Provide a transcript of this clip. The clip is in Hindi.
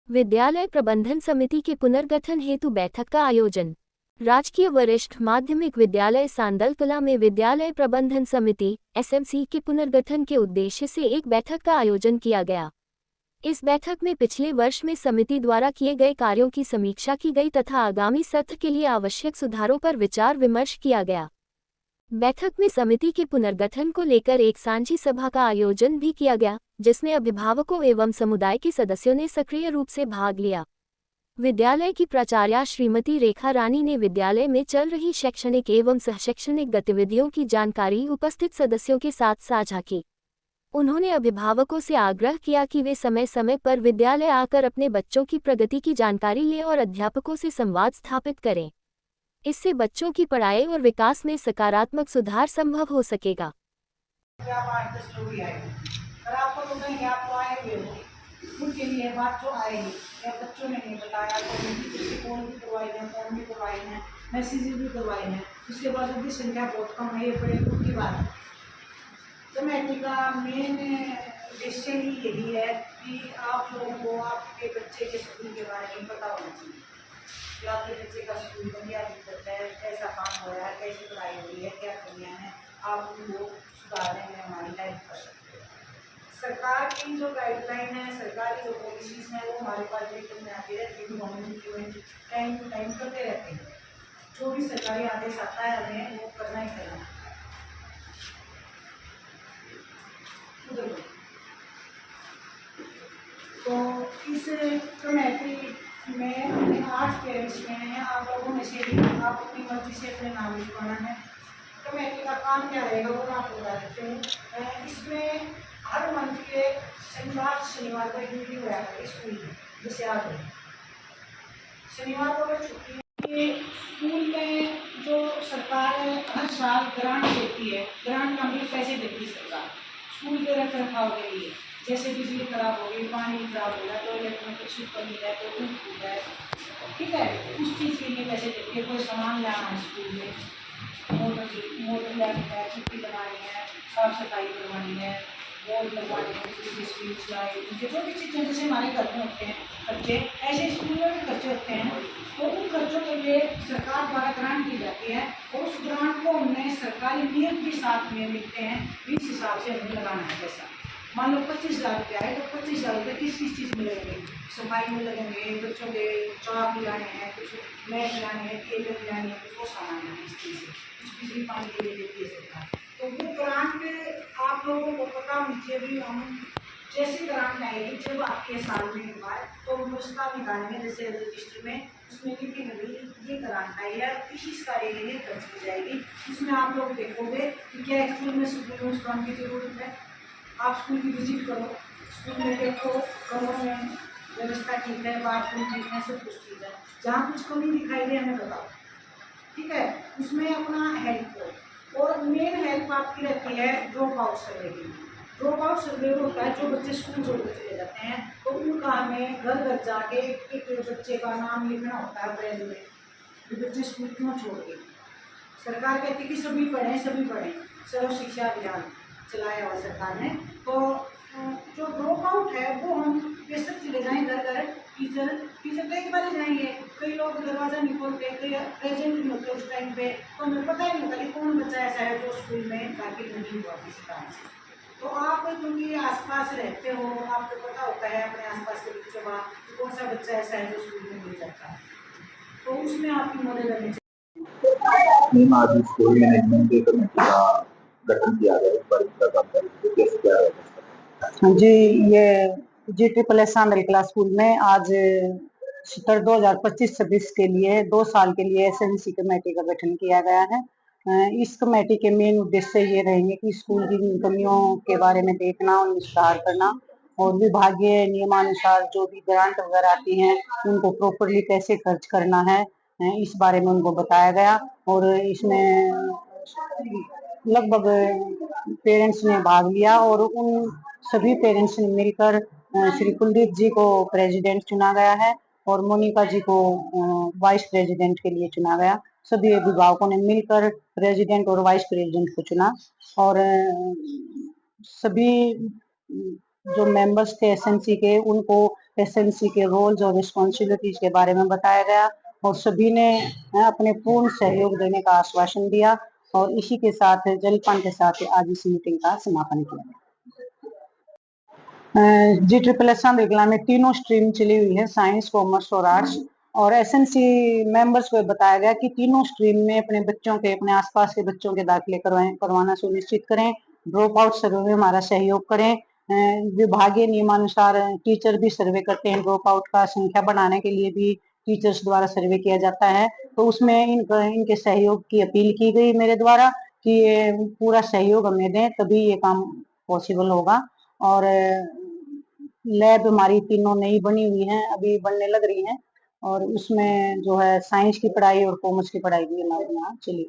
विद्यालय प्रबंधन समिति के पुनर्गठन हेतु बैठक का आयोजन। राजकीय वरिष्ठ माध्यमिक विद्यालय सांदलकला में विद्यालय प्रबंधन समिति एसएमसी के पुनर्गठन के उद्देश्य से एक बैठक का आयोजन किया गया। इस बैठक में पिछले वर्ष में समिति द्वारा किए गए कार्यों की समीक्षा की गई तथा आगामी सत्र के लिए आवश्यक सुधारों पर विचार विमर्श किया गया। बैठक में समिति के पुनर्गठन को लेकर एक साझी सभा का आयोजन भी किया गया, जिसमें अभिभावकों एवं समुदाय के सदस्यों ने सक्रिय रूप से भाग लिया। विद्यालय की प्राचार्या श्रीमती रेखा रानी ने विद्यालय में चल रही शैक्षणिक एवं सहशैक्षणिक गतिविधियों की जानकारी उपस्थित सदस्यों के साथ साझा की। उन्होंने अभिभावकों से आग्रह किया कि वे समय समय पर विद्यालय आकर अपने बच्चों की प्रगति की जानकारी लें और अध्यापकों से संवाद स्थापित करें। इससे बच्चों की पढ़ाई और विकास में सकारात्मक सुधार संभव हो सकेगा। उनके लिए बात जो आएगी या बच्चों ने नहीं बताया तो फोन भी करवाई है, फोन भी करवाई है, मैसेज भी करवाई है। उसके बाद उनकी संख्या बहुत कम है, ये बड़े दुख की बात है। कमेटी का मेन उद्देश्य ही यही है कि आप लोगों को आपके बच्चे के स्कूल के बारे में पता होना चाहिए कि आपके बच्चे का स्कूल में क्या दिक्कत है, कैसा काम हो रहा है, कैसी पढ़ाई हो रही है, क्या कमियाँ हैं, आप उनको सुधारने में हमारी हेल्प कर सकते हैं। सरकार की जो गाइडलाइन है, सरकारी जो पॉलिसीज़ हैं, वो हमारे पास लेकर में आती रहती है, हम इम्प्लीमेंट टाइम टू टाइम करते रहते हैं। जो भी सरकारी आदेश आता है हमें वो करना ही करना है। तो इस कमेटी में 8 पेरेंट्स में हैं। आप लोगों में से भी आप अपनी मर्जी से अपने नाम लिखवाना है। कमेटी का काम क्या रहेगा वो मैं आपको बता देती हूँ। इसमें हर मंथ के शनिवार को एक मीटिंग हुआ है स्कूल में, जैसे आज हो। शनिवार को अगर छुट्टी है, स्कूल में जो सरकार हर साल ग्रांट देती है, ग्रांट का भी पैसे देती है सरकार स्कूल के रख रखाव के लिए। जैसे बिजली खराब हो गई, पानी खराब हो गया, टॉयलेट में कुछ कमी है तो टूट फूट है, ठीक है, उस चीज़ के लिए पैसे देती है। कोई सामान लाना है स्कूल में, मोटर लानी है, छुट्टी बनानी है, साफ सफाई करवानी है, बोर्ड लगवानी है, स्विच लाइट, जो भी चीज़ें जैसे हमारे घर में होते हैं खर्चे, ऐसे स्कूल में भी खर्चे होते हैं। तो उन खर्चों के लिए सरकार द्वारा ग्रांट दी जाती है और उस ग्रांट को हमने सरकारी नियम के साथ में लिखते हैं, इस हिसाब से हमें लगाना है। जैसा मान लो 25,000 रुपया है तो 25,000 रुपये किस चीज़ में लगेंगे? सफाई में लगेंगे, बच्चों के चाक लाने हैं, कुछ मैट लाने हैं, टेबल लाने हैं, कुछ वो सामान है इस चीज़ से, कुछ बिजली पानी के लिए देती है सरकार। तो वो ग्रांट आप लोगों को पता होनी चाहिए। भी हम जैसे ग्रांट आएगी जब आपके साल में एक बार तो हम उसका निकालेंगे, जैसे रजिस्टर में उसमें लिखेंगे ये ग्रांट आई है, किस कार्य के लिए खर्च की जाएगी। उसमें आप लोग देखोगे कि क्या स्कूल में उस काम की जरूरत है। आप स्कूल की विजिट करो, स्कूल में देखो कमरों में व्यवस्था ठीक है, बाथरूम ठीक है, सब कुछ ठीक है। जहाँ कुछ कमी दिखाई दे हमें बताओ, ठीक है। उसमें अपना हेल्प करो। और मेन हेल्प आपकी रहती है ड्रॉप आउट सर्वे की। ड्रॉप आउट सर्वे होता है जो बच्चे स्कूल छोड़ कर चले जाते हैं, तो उनका हमें घर घर जाके एक बच्चे का नाम लिखना होता है ब्रेल में, कि बच्चे स्कूल क्यों छोड़ गए। सरकार कहती है कि सभी पढ़ें, सभी पढ़ें, सर्व शिक्षा अभियान चलाया हुआ सरकार ने। तो जो ड्रॉप आउट है वो हम बेशक चले जाएँ घर घर, टीचर तो एक बार ही जाएंगे, कई लोग दरवाज़ा नहीं खोलते, कई प्रेजेंट नहीं होते उस टाइम पे, तो हमें पता ही नहीं होता कि कौन बच्चा ऐसा है जो स्कूल में दाखिल नहीं हुआ किसी कारण से। तो आप क्योंकि आसपास रहते हो, आपको पता होता है अपने आसपास के बच्चों का कि कौन सा बच्चा ऐसा है जो स्कूल में नहीं जाता, तो उसमें आपकी मदद करनी चाहिए। आज स्कूल मैनेजमेंट की कमेटी का गठन किया गया है, पर इसका काम करेंगे कैसे क्या है? जी, ये GTPLS सांदलकला स्कूल में आज सत्र 2025-26 के लिए 2 साल के लिए SNC कमेटी का गठन किया गया है। इस कमेटी के मेन उद्देश्य ये रहेंगे कि स्कूल की कमियों के बारे में देखना, उनमें सुधार करना और विभागीय नियमानुसार जो भी ग्रांट वगैरह आती हैं उनको प्रॉपरली कैसे खर्च करना है, इस बारे में उनको बताया गया। और इसमें लगभग पेरेंट्स ने भाग लिया और उन सभी पेरेंट्स ने मिलकर श्री कुलदीप जी को प्रेसिडेंट चुना गया है और मोनिका जी को वाइस प्रेसिडेंट के लिए चुना गया। सभी अभिभावकों ने मिलकर प्रेसिडेंट और वाइस प्रेसिडेंट को चुना और सभी जो मेंबर्स थे SNC के उनको एसएमसी के रोल्स और रिस्पॉन्सिबिलिटीज के बारे में बताया गया और सभी ने अपने पूर्ण सहयोग देने का आश्वासन दिया और इसी के साथ जलपान के साथ आज इस मीटिंग का समापन किया। GSSS चांदकला में तीनों स्ट्रीम चली हुई है, साइंस, कॉमर्स और आर्ट्स, और एसएमसी मेंबर्स को बताया गया कि तीनों स्ट्रीम में अपने बच्चों के, अपने आसपास के बच्चों के दाखिले करवाना सुनिश्चित करें। ड्रॉप आउट सर्वे में हमारा सहयोग करें। विभागीय नियमानुसार टीचर भी सर्वे करते हैं, ड्रॉप आउट का संख्या बढ़ाने के लिए भी टीचर्स द्वारा सर्वे किया जाता है, तो उसमें इनके सहयोग की अपील की गई मेरे द्वारा कि ये पूरा सहयोग हमें दें, तभी ये काम पॉसिबल होगा। और लैब हमारी तीनों नई बनी हुई हैं, अभी बनने लग रही हैं, और उसमें जो है साइंस की पढ़ाई और कॉमर्स की पढ़ाई भी हमारे यहाँ चली।